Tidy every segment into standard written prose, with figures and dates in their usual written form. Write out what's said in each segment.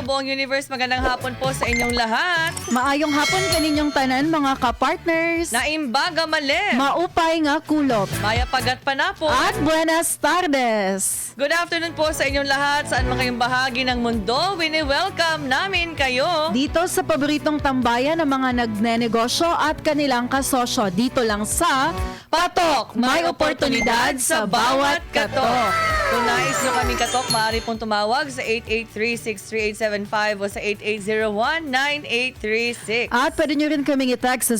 buong universe, magandang hapon po sa inyong lahat. Maayong hapon kaninyong tanan mga ka-partners. Naimbaga mali. Maupay nga kulop. Maya pagat panapon. At buenas tardes. Good afternoon po sa inyong lahat. Saan man kayong bahagi ng mundo, wini-welcome namin kayo. Dito sa paboritong tambayan ng mga nagnenegosyo at kanilang kasosyo. Dito lang sa Patok, may oportunidad sa bawat katok. Kung nais nyo kaming katok, maaari pong tumawag sa 883-63875 o sa 8801-9836. At pwede nyo rin kaming i-text sa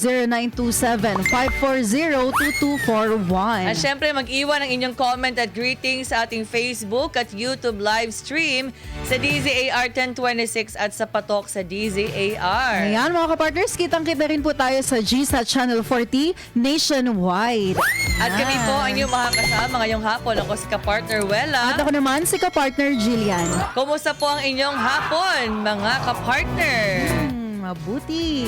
0927-540-2241. At syempre, mag-iwan ang inyong comment at greetings sa ating Facebook at YouTube live stream sa DZAR 1026 at sa Patok sa DZAR. Ayan mga ka-partners, kitang-kita rin po tayo sa GSAT Channel 40 nationwide. At kami po ang inyong makakasama ngayong hapon. Ako si ka-partner Wella. At ako naman si ka-partner Jillian. Kumusta po ang inyong hapon, mga ka-partner? Mabuti.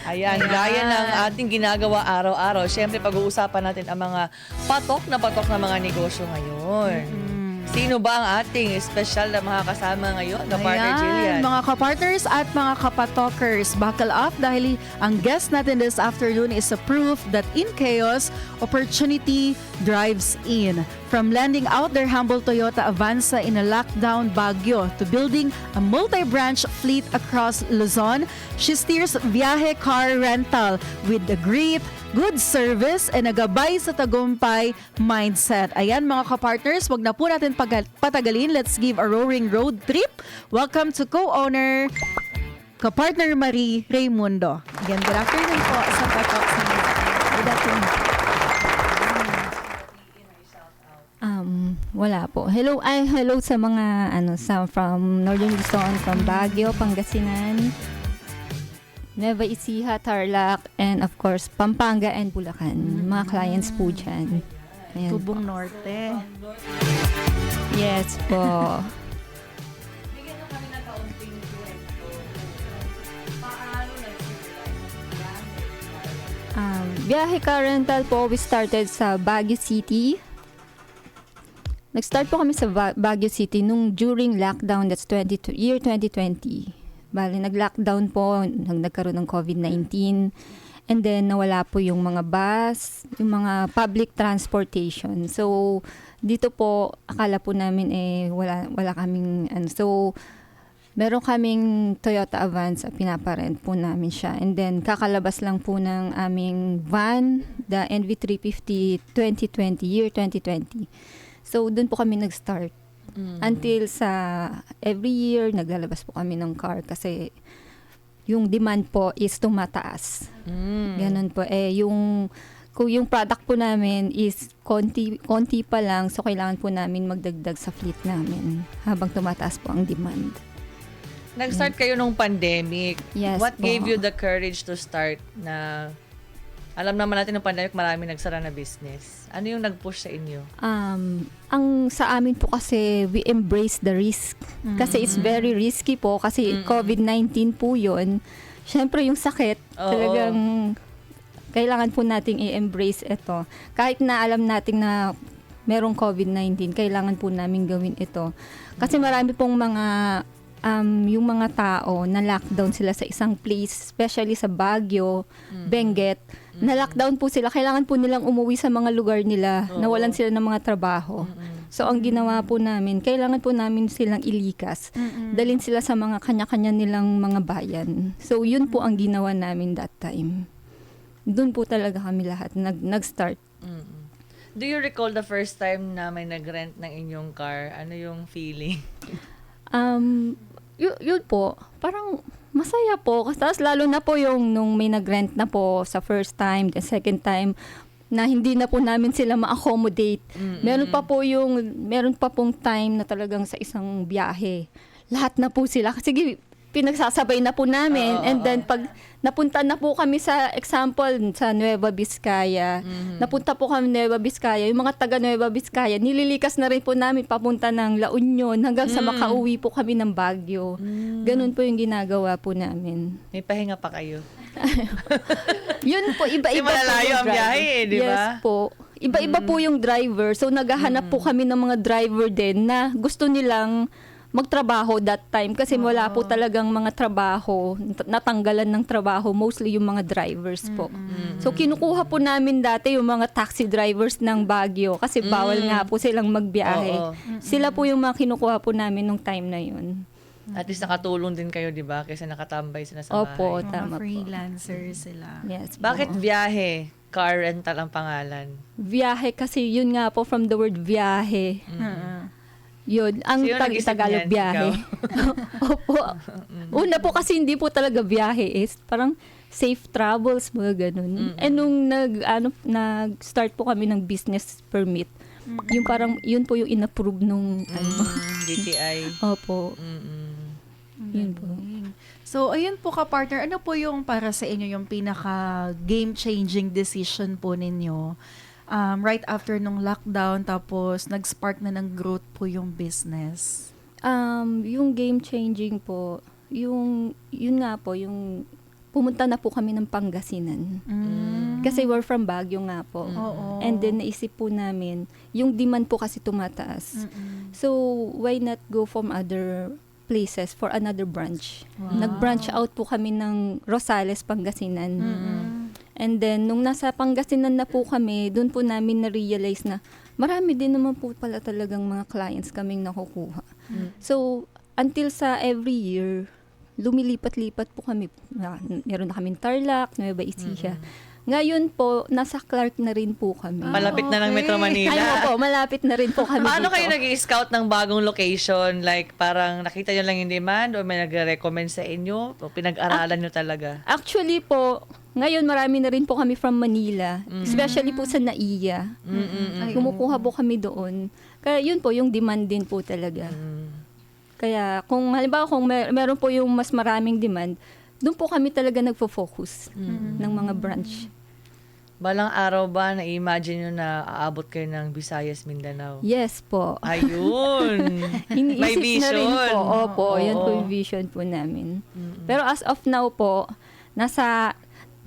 Ayan, gaya ng ating ginagawa araw-araw. Siyempre, pag-uusapan natin ang mga patok na mga negosyo ngayon. Sino ba ang ating special na mga kasama ngayon, ka-partner Jillian? Mga ka-partners at mga kapatokers, buckle up dahil ang guest natin this afternoon is a proof that in chaos, opportunity drives in. From lending out their humble Toyota Avanza in a lockdown Baguio to building a multi-branch fleet across Luzon, she steers Viaje Car Rental with the grit, good service, and a gabay sa tagumpay mindset. Ayan mga ka-partners, wag na po natin patagalin. Let's give a roaring road trip. Welcome to co-owner, ka-partner Marie Raymundo. Again, good afternoon po sa Patok sa mga. Good afternoon. Wala po. Hello sa mga from Northern Luzon, from Baguio, Pangasinan, Nueva Ecija, Tarlac, and of course Pampanga and Bulacan. Mga clients po dyan. Ayan. Tubong Norte. Yes po. Bigyan nyo kami ng kaunting kwento. Paano nagsimula? Biyahe Car Rental po, we started sa Baguio City. Nag-start po kami sa Baguio City nung during lockdown, that's year 2020. Bale, nag-lockdown po, nagkaroon ng COVID-19. And then, nawala po yung mga bus, yung mga public transportation. So, dito po, akala po namin wala kaming, So, meron kaming Toyota Avanza, pinaparent po namin siya. And then, kakalabas lang po ng aming van, the NV350 2020, year 2020. So, dun po kami nag-start. Until sa every year, naglalabas po kami ng car kasi yung demand po is tumataas. Ganun po. Kung yung product po namin is konti pa lang, so kailangan po namin magdagdag sa fleet namin habang tumataas po ang demand. Nag-start kayo nung pandemic. Yes What po. gave you the courage to start na alam naman natin ng pandemic, marami nagsara na business. Ano yung nag-push sa inyo? Ang sa amin po kasi, we embrace the risk. Kasi it's very risky po kasi COVID-19 po yun. Siyempre yung sakit, talagang kailangan po nating i-embrace ito. Kahit na alam natin na merong COVID-19, kailangan po namin gawin ito. Kasi marami pong yung mga tao na lockdown sila sa isang place, especially sa Baguio, Benguet, na lockdown po sila. Kailangan po nilang umuwi sa mga lugar nila, nawalan sila ng mga trabaho. So, ang ginawa po namin, kailangan po namin silang ilikas. Dalhin sila sa mga kanya-kanya nilang mga bayan. So, yun po ang ginawa namin that time. Doon po talaga kami lahat nag-start. Do you recall the first time na may nag-rent ng inyong car? Ano yung feeling? Yun po, parang masaya po. Tapos lalo na po yung nung may nag-rent na po sa first time, the second time, na hindi na po namin sila ma-accommodate. Meron pa pong time na talagang sa isang biyahe. Lahat na po sila. Sige, pinagsasabay na po namin. And then pag napunta na po kami sa example sa Nueva Vizcaya, napunta po kami Nueva Vizcaya, yung mga taga Nueva Vizcaya, nililikas na rin po namin papunta ng La Union hanggang sa makauwi po kami ng Baguio. Ganun po yung ginagawa po namin. May pahinga pa kayo? Yun po, iba-iba Kasi malalayo ang biyahe di ba? Yes po. Iba-iba po yung driver. So, naghahanap po kami ng mga driver din na gusto nilang magtrabaho that time kasi wala po talagang mga trabaho, natanggalan ng trabaho, mostly yung mga drivers po. So kinukuha po namin dati yung mga taxi drivers ng Baguio kasi bawal nga po silang magbiyahe. Oo. Sila po yung mga kinukuha po namin nung time na yun. At least nakatulong din kayo, di ba? Kasi nakatambay sila sa Opo, bahay. Mga tama po. freelancers sila. Yes po. Bakit biyahe? Car rental ang pangalan. Biyahe kasi yun nga po from the word biyahe. Yun, ang Sino nag-isip Tagalog niyan? biyahe. Opo. Una po kasi hindi po talaga biyahe is parang safe travels mga ganun. And nung nag-start po kami ng business permit, yung parang yun po yung inapprove nung DTI. Opo. Yun po. So, ayun po ka-partner, ano po yung para sa inyo yung pinaka game-changing decision po ninyo right after nung lockdown tapos nag-spark na ng growth po yung business? Yung game changing po, yun nga po, yung pumunta na po kami ng Pangasinan. Kasi we're from Baguio nga po. Oo. And then naisip po namin, yung demand po kasi tumataas. So, why not go from other places for another branch? Nag-branch out po kami ng Rosales, Pangasinan. And then, nung nasa Pangasinan na po kami, doon po namin na-realize na marami din naman po pala talagang mga clients kaming nakukuha. So, until sa every year, lumilipat-lipat po kami. Meron na kaming Tarlac, Nueva Ecija. Ngayon po, nasa Clark na rin po kami. Malapit na ng Metro Manila. Ano po, malapit na rin po kami Paano dito. kayo nag-i-scout ng bagong location? Like, parang nakita nyo lang yung demand o may nag-recommend sa inyo? O pinag-aralan nyo talaga? Actually po, ngayon marami na rin po kami from Manila. Especially po sa NAIA. Kumukuha po kami doon. Kaya yun po, yung demand din po talaga. Kaya kung halimbawa kung meron po yung mas maraming demand, doon po kami talaga nagfo-focus ng mga branch. Balang araw ba na-imagine nyo na aabot kayo ng Visayas, Mindanao? Yes po. Ayun! May Iniisip na rin vision. po. Opo, yun po Oo. yung vision po namin. Pero as of now po,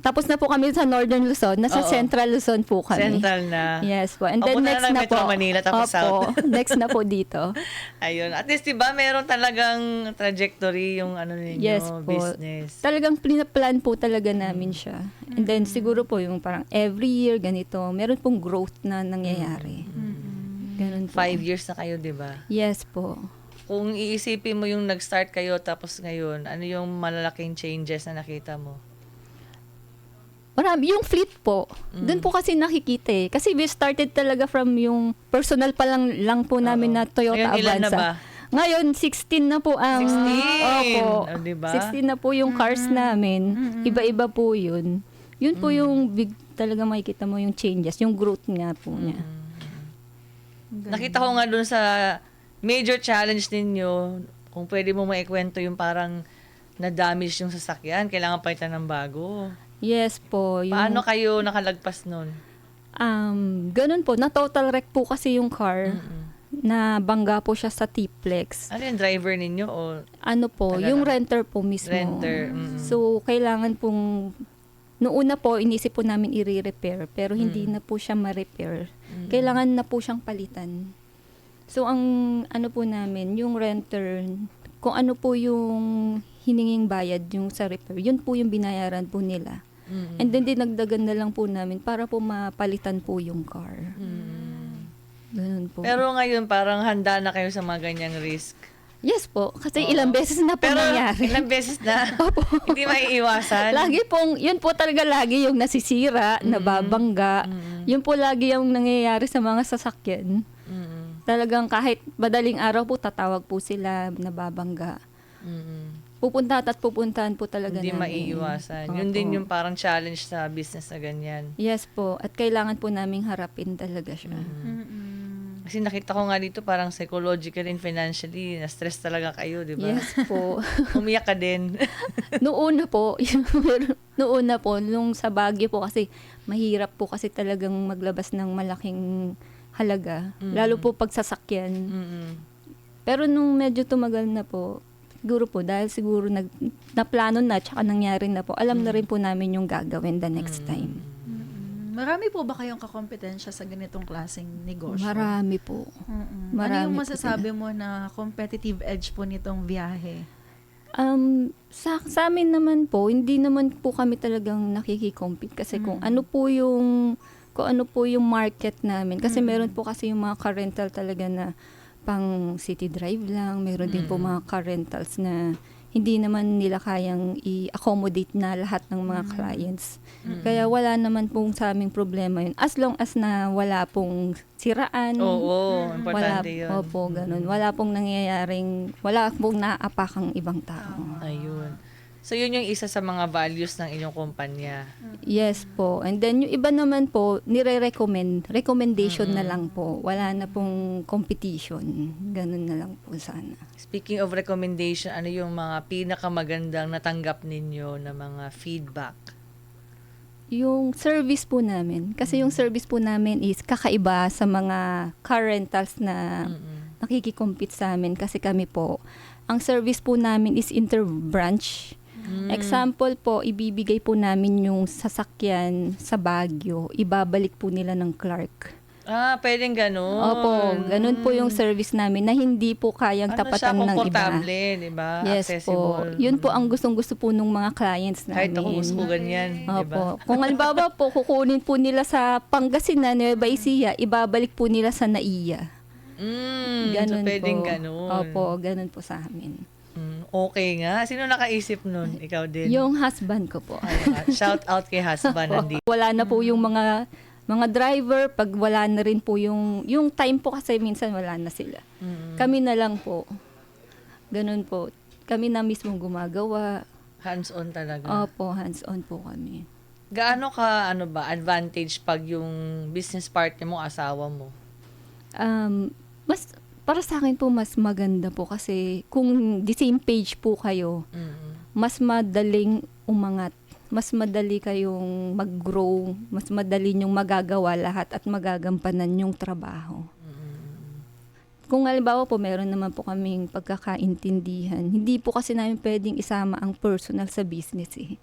tapos na po kami sa Northern Luzon, nasa Oo. Central Luzon po kami. Central na. Yes po. And O, then punta next na ng na Metro po. Manila, tapos Opo, South. next na po dito. Ayun. At least, diba, meron talagang trajectory yung ano ninyo, Yes po. business. Talagang pinaplan po talaga namin siya. And then siguro po yung parang every year ganito, meron pong growth na nangyayari. Ganun po. 5 years na kayo, diba? Yes po. Kung iisipin mo yung nag-start kayo tapos ngayon, ano yung malalaking changes na nakita mo? Marami. Yung fleet po, doon po kasi nakikita eh. Kasi we started talaga from yung personal pa lang po namin na Toyota Ngayon, ilan na Avanza. ba? Ngayon, 16 na po ang... 16! Opo. Oh, diba? 16 na po yung cars namin. Iba-iba po yun. Yun po yung big, talaga makikita mo yung changes, yung growth nga po niya. Nakita ko nga dun sa major challenge ninyo, kung pwede mo maikwento yung parang na-damage yung sasakyan, kailangan palitan ng bago. Yes po. Yung, Paano kayo nakalagpas nun? ganun po. Na total wreck po kasi yung car. Na bangga po siya sa T-Plex. Ano yung driver ninyo? O Ano po, Talaga? yung renter po mismo. Renter, So, kailangan pong, noong una po, inisip po namin i-repair, pero hindi na po siya ma-repair. Kailangan na po siyang palitan. So, ang ano po namin, yung renter, kung ano po yung hininging bayad yung sa repair, yun po yung binayaran po nila. And then, dinagdagan na lang po namin para po mapalitan po yung car. Ganun po. Pero ngayon, parang handa na kayo sa mga ganyang risk. Yes po, kasi ilang beses na po Pero nangyari. ilang beses na, hindi maiiwasan. Lagi pong, yun po talaga lagi yung nasisira, nababangga. Yun po lagi yung nangyayari sa mga sasakyan. Talagang kahit madaling araw po, tatawag po sila, nababangga. Pupuntahan po talaga Hindi namin. maiiwasan. Opo. Yun din yung parang challenge sa business na ganyan. Yes po, at kailangan po naming harapin talaga siya. Kasi nakita ko nga dito parang psychological and financially, na-stress talaga kayo, di ba? Yes po. Umiyak ka din. Noon na po, nung sa Baguio po kasi mahirap po kasi talagang maglabas ng malaking halaga. Lalo po pag sasakyan. Pero nung medyo tumagal na po, siguro po, dahil siguro naplano na, tsaka nangyari na po, alam na rin po namin yung gagawin the next time. Marami po ba kayong kakompetensya sa ganitong klaseng negosyo? Marami po. Mm-mm. Ano Marami yung po masasabi mo na competitive edge po nitong biyahe? Sa amin naman po, hindi naman po kami talagang nakiki-compete kasi kung ano po yung market namin. Kasi meron po kasi yung mga car rental talaga na pang city drive lang. Meron din po mga car rentals na hindi naman nila kayang i-accommodate na lahat ng mga clients. Kaya wala naman pong sa aming problema yun. As long as na wala pong siraan. Oo, Wala, importante yun. opo, ganun. Wala pong wala pong naapakang ibang tao. Ayun. So, yun yung isa sa mga values ng inyong kumpanya. Yes po. And then, yung iba naman po, recommendation na lang po. Wala na pong competition. Ganun na lang po sana. Speaking of recommendation, ano yung mga pinakamagandang natanggap ninyo na mga feedback? Yung service po namin. Kasi yung service po namin is kakaiba sa mga car rentals na nakikikompete sa amin. Kasi kami po, ang service po namin is inter-branch. Example po, ibibigay po namin yung sasakyan sa Baguio. Ibabalik po nila ng Clark. Ah, pwedeng ganun. Opo, ganun po yung service namin na hindi po kayang Ano siya, tapatan ng iba. komportable, di ba? Yes Accessible. po. Yun po ang gustong-gusto po ng mga clients namin. Kahit ako gusto ko ganyan, di ba? Opo. Kung halimbawa po, kukunin po nila sa Pangasinan, Nueva Ecija, ibabalik po nila sa Naiya. So pwedeng po. ganun. Opo, ganun po sa amin. Okay nga. Sino nakaisip nun? Ikaw din. Yung husband ko po. Ayun. Shout out kay husband. Nandito. Wala na po yung mga driver, pag wala na rin po yung time po kasi minsan wala na sila. Kami na lang po. Ganun po. Kami na mismo gumagawa. Hands-on talaga. Opo, hands-on po kami. Gaano ka, advantage pag yung business partner mo, asawa mo? Para sa akin po, mas maganda po kasi kung the same page po kayo, mas madaling umangat. Mas madali kayong mag-grow, mas madali nyong magagawa lahat at magagampanan yung trabaho. Kung halimbawa po, meron naman po kaming pagkakaintindihan. Hindi po kasi namin pwedeng isama ang personal sa business eh.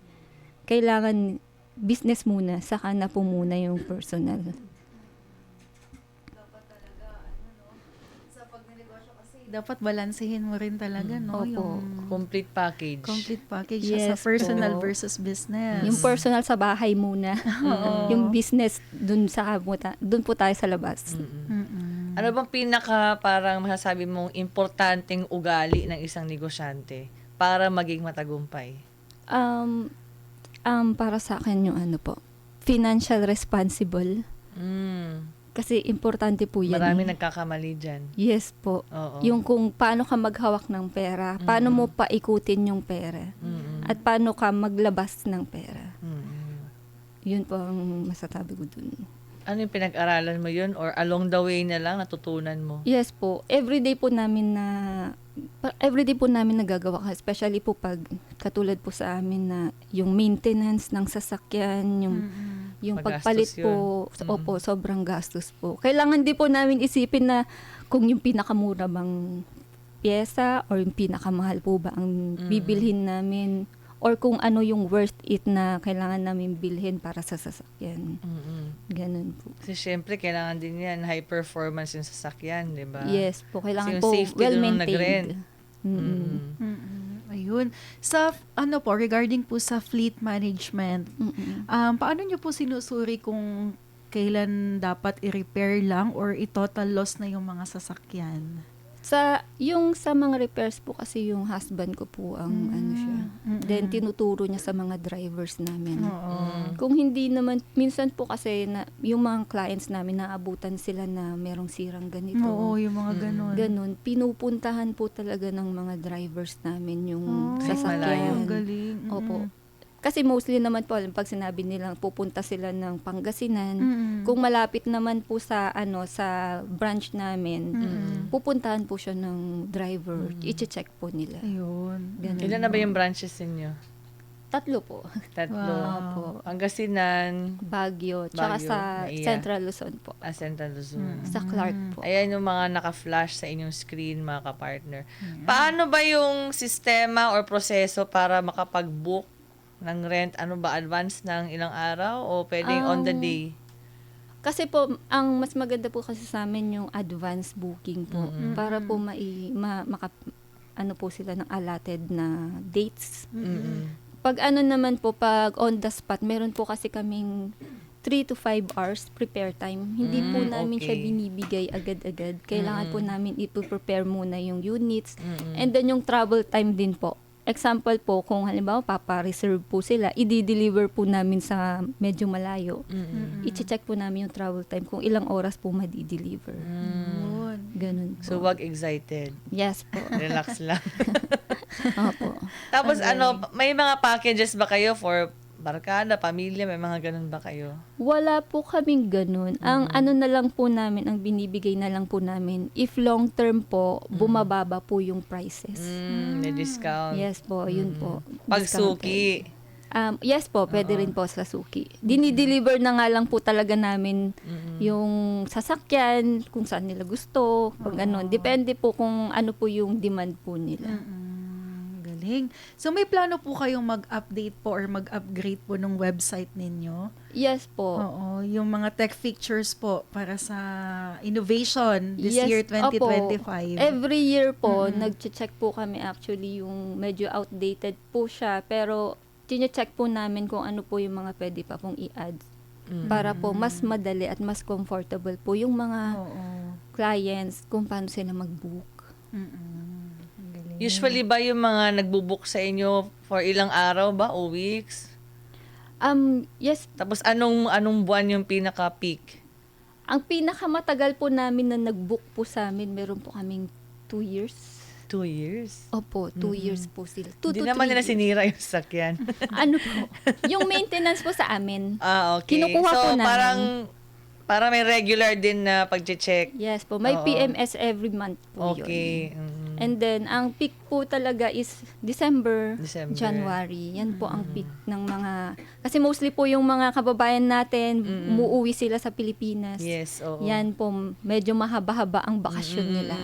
Kailangan business muna, saka na po muna yung personal. Dapat balansehin mo rin talaga, no? Opo. Yung Complete package. complete package Yes sa personal po. versus business. Yung personal sa bahay muna. Yung business dun po tayo sa labas. Ano bang pinaka parang masasabi mong importanteng ugali ng isang negosyante para maging matagumpay? Para sa akin yung financial responsible. Kasi importante po yan. Marami nagkakamali dyan. Yes po. Oo. Yung kung paano ka maghawak ng pera, paano mo paikutin yung pera, at paano ka maglabas ng pera. Yun po ang masasabi ko dun. Ano yung pinag-aralan mo yun? Or along the way na lang natutunan mo? Yes po. Everyday po namin nagagawa, especially po pag katulad po sa amin na yung maintenance ng sasakyan, yung Magastos pagpalit po, opo, sobrang gastos po. Kailangan din po namin isipin na kung yung pinakamura bang pyesa or yung pinakamahal po ba ang bibilhin namin or kung ano yung worth it na kailangan namin bilhin para sa sasakyan. Ganun po. Kasi syempre, kailangan din yan, high performance yung sasakyan, di ba? Yes po, kailangan Kasi yung po safety dun nung nag-rent. well-maintained. Ayun. Sa, regarding po sa fleet management, paano nyo po sinusuri kung kailan dapat i-repair lang or i-total loss na yung mga sasakyan? Sa mga repairs po kasi yung husband ko po ang siya. Then tinuturo niya sa mga drivers namin. Kung hindi naman, minsan po kasi yung mga clients namin naabutan sila na merong sirang ganito. Oo, yung mga ganun. Ganun. Pinupuntahan po talaga ng mga drivers namin yung Malayo. sasakyan. Ang galing. Opo. Kasi mostly naman po, pag sinabi nilang pupunta sila ng Pangasinan, kung malapit naman po sa sa branch namin, pupuntahan po siya ng driver, i-check po nila. Ayun. Ganun. Ilan na ba yung branches ninyo? 3 po. 3. Opo. Pangasinan, Baguio, tsaka Baguio, sa Naiya. Central Luzon po. Central Luzon. Sa Clark po. Ayan yung mga naka-flash sa inyong screen, mga kapartner. Paano ba yung sistema or proseso para makapag-book ng rent? Ano ba, advance ng ilang araw o pwedeng on the day? Kasi po, ang mas maganda po kasi sa amin yung advance booking po. Para po ano po sila ng allotted na dates. Pag ano naman po, pag on the spot, meron po kasi kaming 3 to 5 hours prepare time. Hindi po namin siya okay. binibigay agad-agad. Kailangan po namin i-prepare muna yung units. And then yung travel time din po. Example po, kung halimbawa papa-reserve po sila, i-deliver po namin sa medyo malayo. I-check po namin yung travel time kung ilang oras po madi-deliver. Yun. Ganun po. So, wag excited. Yes po. Relax lang. Opo. Tapos may mga packages ba kayo for barkada, pamilya, may mga ganun ba kayo? Wala po kaming ganun. Ang ano na lang po namin, ang binibigay na lang po namin, if long term po, bumababa po yung prices. May discount. Yes po, yun po. Pag Discounted. suki. Yes po, pwede rin po sa suki. Dinideliver na nga lang po talaga namin yung sasakyan, kung saan nila gusto, kung ano. Depende po kung ano po yung demand po nila. Galing. So may plano po kayong mag-update po or mag-upgrade po ng website ninyo? Yes po. Oo, yung mga tech features po para sa innovation this Yes, year opo. 2025. Every year po, nag-check po kami actually yung medyo outdated po siya. Pero, tine-check po namin kung ano po yung mga pwede pa pong i-add. Para po mas madali at mas comfortable po yung mga Oo. clients kung paano sila mag-book. Galing. Usually ba yung mga nagbubook sa inyo for ilang araw ba o weeks? Yes, Tapos anong buwan yung pinaka-peak? ang pinakamatagal po namin na nag-book po sa amin, meron po kaming 2 years. 2 years? Opo, 2 years po sila. 2 Hindi to naman 3 nila years. sinira yung sasakyan. Ano po? Yung maintenance po sa amin. Okay. Kinukuha so, po namin. parang may regular din na pag-check. Yes po, may Oo. PMS every month po yun. Okay. And then, ang peak po talaga is December, December. January. Yan po ang peak ng mga... Kasi mostly po yung mga kababayan natin, umuwi sila sa Pilipinas. Yes, oo. Yan po, medyo mahaba-haba ang bakasyon nila.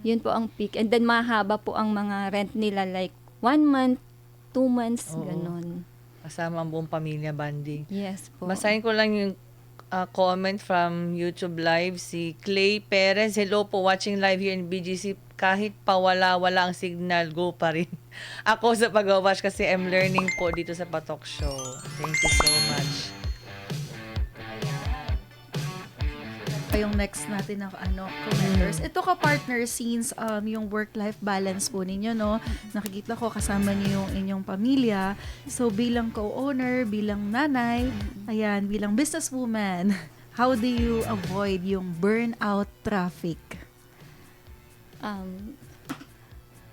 Yun po ang peak. And then, mahaba po ang mga rent nila like 1 month, 2 months, Oo. ganon. Kasama ang buong pamilya banding. Yes po. Basahin ko lang yung comment from YouTube Live. Si Clay Perez, hello po, watching live here in BGC. Kahit pa wala ang signal, go pa rin. Ako sa pag-watch kasi I'm learning po dito sa Patok Show. Thank you so much. Yung next natin na commenters. Ito ka partner, since yung work-life balance po ninyo, no? Nakikita ko kasama niyo yung inyong pamilya. So bilang co-owner, bilang nanay, ayan, bilang businesswoman, how do you avoid yung burnout traffic?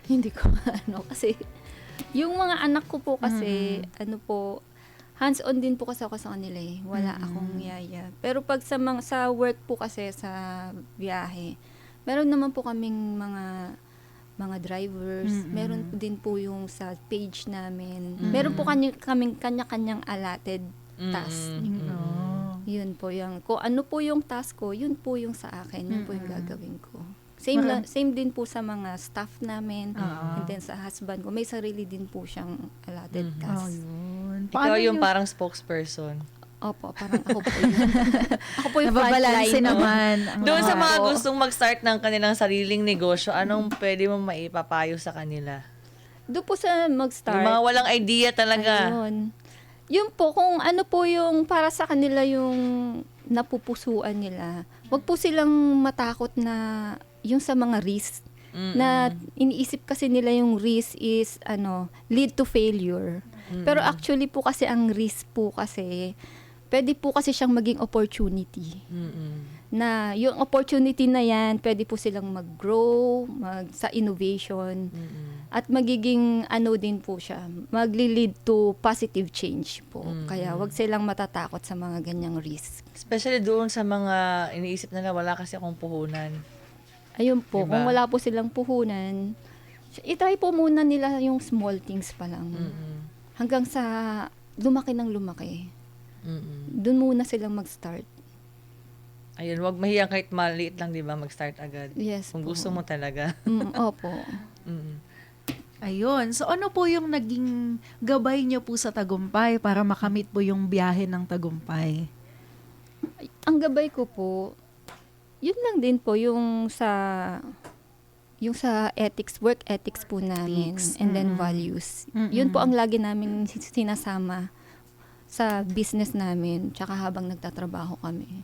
Hindi ko kasi yung mga anak ko po kasi hands-on din po kasi ako sa kanila eh. Wala akong yaya. Pero pag sa work po kasi sa biyahe, meron naman po kaming mga drivers. Meron din po yung sa page namin. Meron po kaming kanya-kanyang allotted task. Yun po yung, kung ano po yung task ko, yun po yung sa akin. Yun po yung gagawin ko. Same din po sa mga staff namin. And then sa husband ko, may sarili din po siyang allotted task. Yun. Ikaw yung parang spokesperson. Opo, parang ako po yun. Ako po yung nababalanse frontline. naman. Doon sa mga Oo. gustong mag-start ng kanilang sariling negosyo, anong pwede mong maipapayo sa kanila? Doon po sa mag-start. Yung mga walang idea talaga. Ayun. Yun po, kung ano po yung para sa kanila yung napupusuan nila, wag po silang matakot na yung sa mga risk. Na iniisip kasi nila yung risk is lead to failure. Pero actually po kasi ang risk po kasi pwede po kasi siyang maging opportunity. Na yung opportunity na yan, pwede po silang mag-grow, sa innovation. At magiging din po siya, magli-lead to positive change po. Kaya wag silang matatakot sa mga ganyang risk. Especially doon sa mga iniisip nila wala kasi akong puhunan. Ayun po, Diba? kung wala po silang puhunan, itry po muna nila yung small things pa lang. Hanggang sa lumaki ng lumaki. Doon muna silang mag-start. Ayun, wag mahiyang kahit maliit lang, di ba, mag-start agad. Yes Kung po. gusto mo talaga. Opo. Ayun. So ano po yung naging gabay niyo po sa tagumpay para makamit po yung biyahe ng tagumpay? Ang gabay ko po, yun lang din po yung sa ethics, work ethics po namin, Ethics. and then values. Yun po ang lagi namin sinasama sa business namin, tsaka habang nagtatrabaho kami.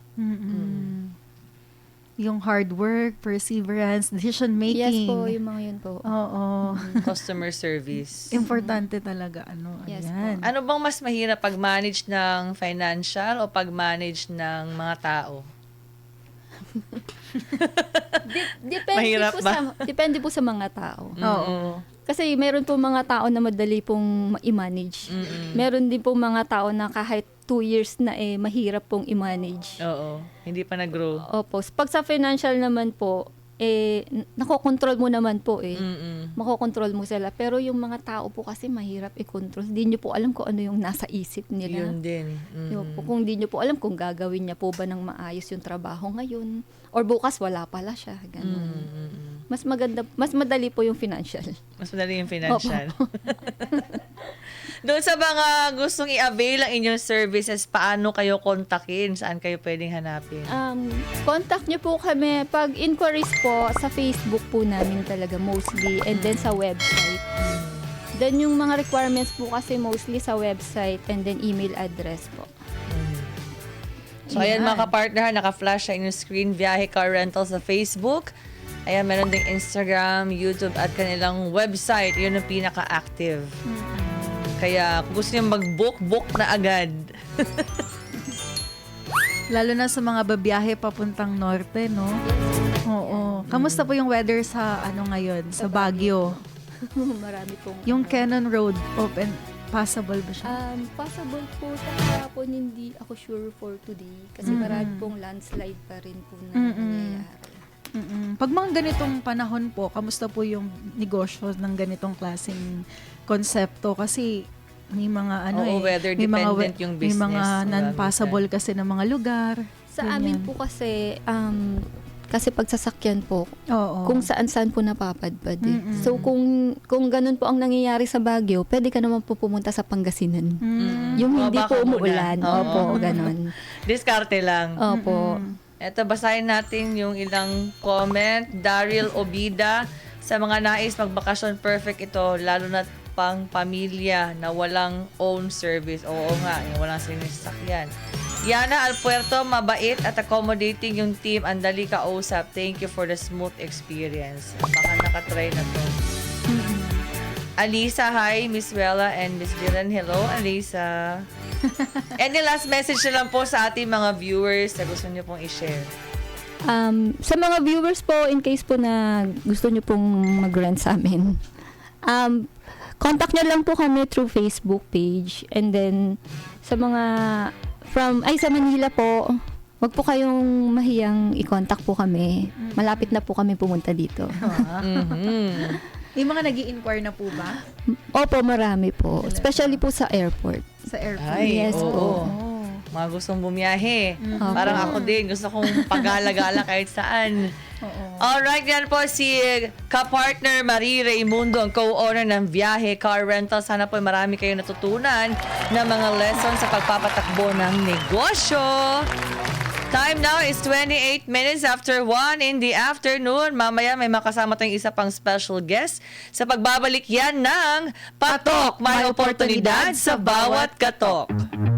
Yung hard work, perseverance, decision making. Yes po, yung mga yun po. Oo. Customer service. Importante talaga, Yes ayan. Ano bang mas mahirap pag-manage ng financial o pag-manage ng mga tao? Mahirap Depende po sa mga tao. Oo. Kasi meron po mga tao na madali pong i-manage. Meron din po mga tao na kahit 2 years na mahirap pong i-manage. Oo. Hindi pa nag-grow. Opo. Pag sa financial naman po, nakokontrol mo naman po makokontrol mo sila. Pero yung mga tao po kasi mahirap i-control. Hindi nyo po alam kung ano yung nasa isip nila. Yun din. Yun po, kung di nyo po alam kung gagawin niya po ba ng maayos yung trabaho ngayon. Or bukas wala pala siya. Ganun. Mas madali po yung financial. Mas madali yung financial. Doon sa mga gustong i-avail ang inyong services, paano kayo kontakin? Saan kayo pwedeng hanapin? Contact nyo po kami. Pag inquiries po, sa Facebook po namin talaga mostly. And then sa website. Then yung mga requirements po kasi mostly sa website and then email address po. So, ayan mga kapartner, naka-flash sa inyong screen, Biyahe Car Rental sa Facebook. Ayan, meron ding Instagram, YouTube, at kanilang website. Yun ang pinaka-active. Kaya, kung gusto niyo mag-book, book na agad. Lalo na sa mga babiyahe papuntang norte, no? Oo. Kamusta po yung weather sa ngayon? Sa Baguio? Marami pong... Yung Cannon Road, open, passable ba siya? Possible po sa hapon, hindi ako sure for today. Kasi marami pong landslide pa rin po na nangyayari. Pag mga ganitong panahon po, kamusta po yung negosyo ng ganitong klaseng konsepto? Kasi may mga weather may mga dependent yung business. May mga non-passable kasi ng mga lugar. Sa Ganyan. amin po kasi pagsasakyan po, Oo. kung saan-saan po napapadpad eh. So kung ganun po ang nangyayari sa Baguio, pwede ka naman po pumunta sa Pangasinan. Yung hindi baka po muna. umuulan. Oo. Opo, ganun. Diskarte lang. Opo. Eto, basahin natin yung ilang comment. Daryl Obida, sa mga nais magbakasyon, perfect ito, lalo na pang pamilya na walang own service. Oo nga, yung walang sinisakyan. Yana Alpuerto, mabait at accommodating yung team. Andali kausap. Thank you for the smooth experience. Baka nakatry na to. Alisa, hi, Miss Wella and Miss Dylan. Hello, Alisa. Any last message na lang po sa ating mga viewers na gusto niyo pong i-share? Sa mga viewers po, in case po na gusto nyo pong mag-rent sa amin, contact nyo lang po kami through Facebook page. And then, sa Manila po, wag po kayong mahiyang i-contact po kami. Malapit na po kami pumunta dito. Yung mga nag-i-inquire na po ba? Opo, marami po. Especially po sa airport. Sa airport? Ay, Yes oo. po. Mga gustong bumiyahe. Opo. Parang ako din. Gusto kong pagala-gala kahit saan. Alright, yan po si kapartner Marie Raimundo, ang co-owner ng Biyahe Car Rental. Sana po marami kayong natutunan na mga lessons sa pagpapatakbo ng negosyo. Time now is 28 minutes after 1 in the afternoon. Mamaya may makasama tayong isa pang special guest sa pagbabalik yan ng Patok. May oportunidad sa bawat katok.